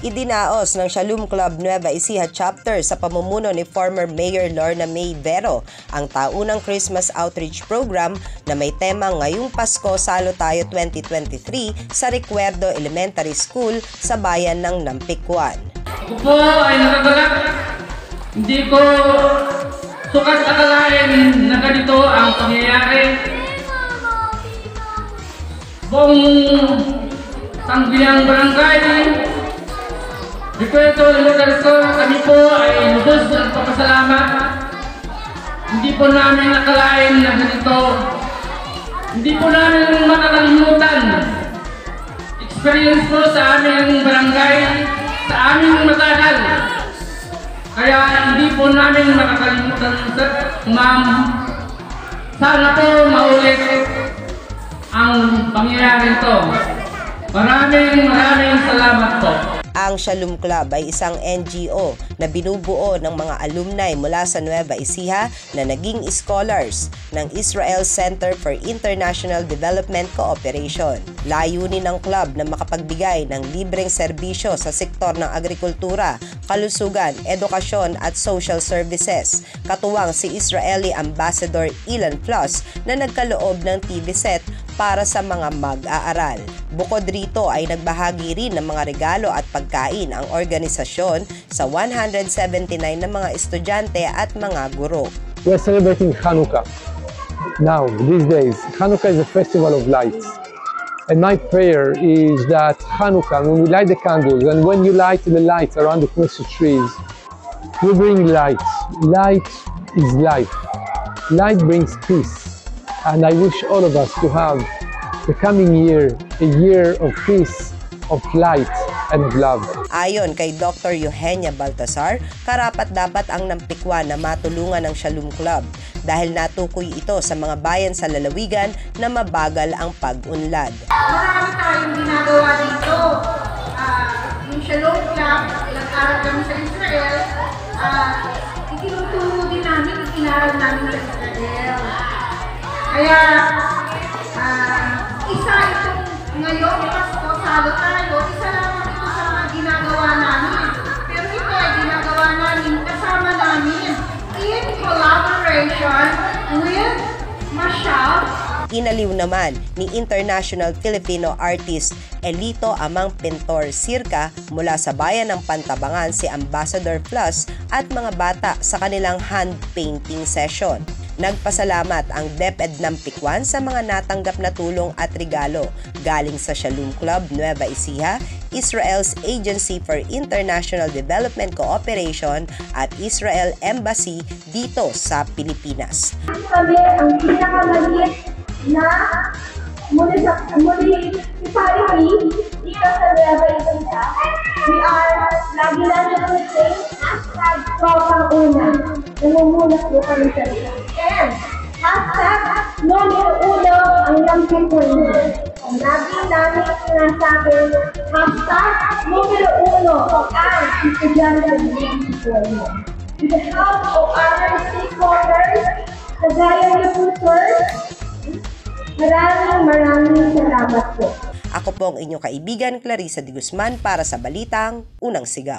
Idinaos ng Shalom Club Nueva Ecija Chapter sa pamumuno ni former Mayor Lorna May Vero ang taunang Christmas Outreach Program na may tema Ngayong Pasko Salo Tayo 2023 sa Recuerdo Elementary School sa bayan ng Nampikwan. Ako po ay nakagalak. Hindi ko sukat akalain na ganito ang pangyayari. Buong sangguniang barangay Recuerdo Elementary School, kami po ay lubos ng pagpasalamat. Hindi po namin nakalain na ganito. Hindi po namin makakalimutan. Experience po sa aming barangay, sa aming matagal. Kaya hindi po namin makakalimutan, ma'am. Sana po maulit ang pangyayari ito. Maraming salamat po. Ang Shalom Club ay isang NGO na binubuo ng mga alumni mula sa Nueva Ecija na naging scholars ng Israel Center for International Development Cooperation. Layunin ng club na makapagbigay ng libreng serbisyo sa sektor ng agrikultura, kalusugan, edukasyon at social services. Katuwang si Israeli Ambassador Ilan Plus na nagkaloob ng TV set para sa mga mag-aaral. Bukod rito ay nagbahagi rin ng mga regalo at pagkain ang organisasyon sa 179 na mga estudyante at mga guro. We are celebrating Hanukkah. Now, these days, Hanukkah is a festival of lights. And my prayer is that Hanukkah, when we light the candles and when you light the lights around the Christmas trees, we bring light. Light is life. Light brings peace. And I wish all of us to have the coming year a year of peace, of light, and of love. Ayon kay Dr. Eugenia Baltasar, karapat-dapat ang Nampikwan na matulungan ng Shalom Club dahil natukoy ito sa mga bayan sa lalawigan na mabagal ang pag-unlad. Marami tayong ginagawa dito. Yung Shalom Club, nag-aral kami sa Israel, itinuturo din namin, inaral namin sa Israel. Kaya, isa itong ngayon, Pasko, Salo Tayo, isa lamang ito sa mga ginagawa namin. Pero ito ay ginagawa namin, kasama namin, in collaboration with Mashal. Inaliw naman ni International Filipino artist Elito Amang Pintor Circa mula sa bayan ng Pantabangan si Ambassador Plus at mga bata sa kanilang hand painting session. Nagpasalamat ang DepEd Nampikwan sa mga natanggap na tulong at regalo galing sa Shalom Club Nueva Ecija, Israel's Agency for International Development Cooperation at Israel Embassy dito sa Pilipinas. Kami ang pinakamaliit na municipality dito sa Nueva Ecija. We are lagi namin mag-say #Tropang-Una. Namumunas po kami sa ito. And #Numero 1 ang Nampikwan. Ang lagi namin sinasabi, #Numero 1 ang estudyante ng Nampikwan. With the help of other stakeholders, kagaya ni Sir, maraming salamat po. Ako po ang inyong kaibigan Clarissa de Guzman para sa Balitang Unang Sigaw.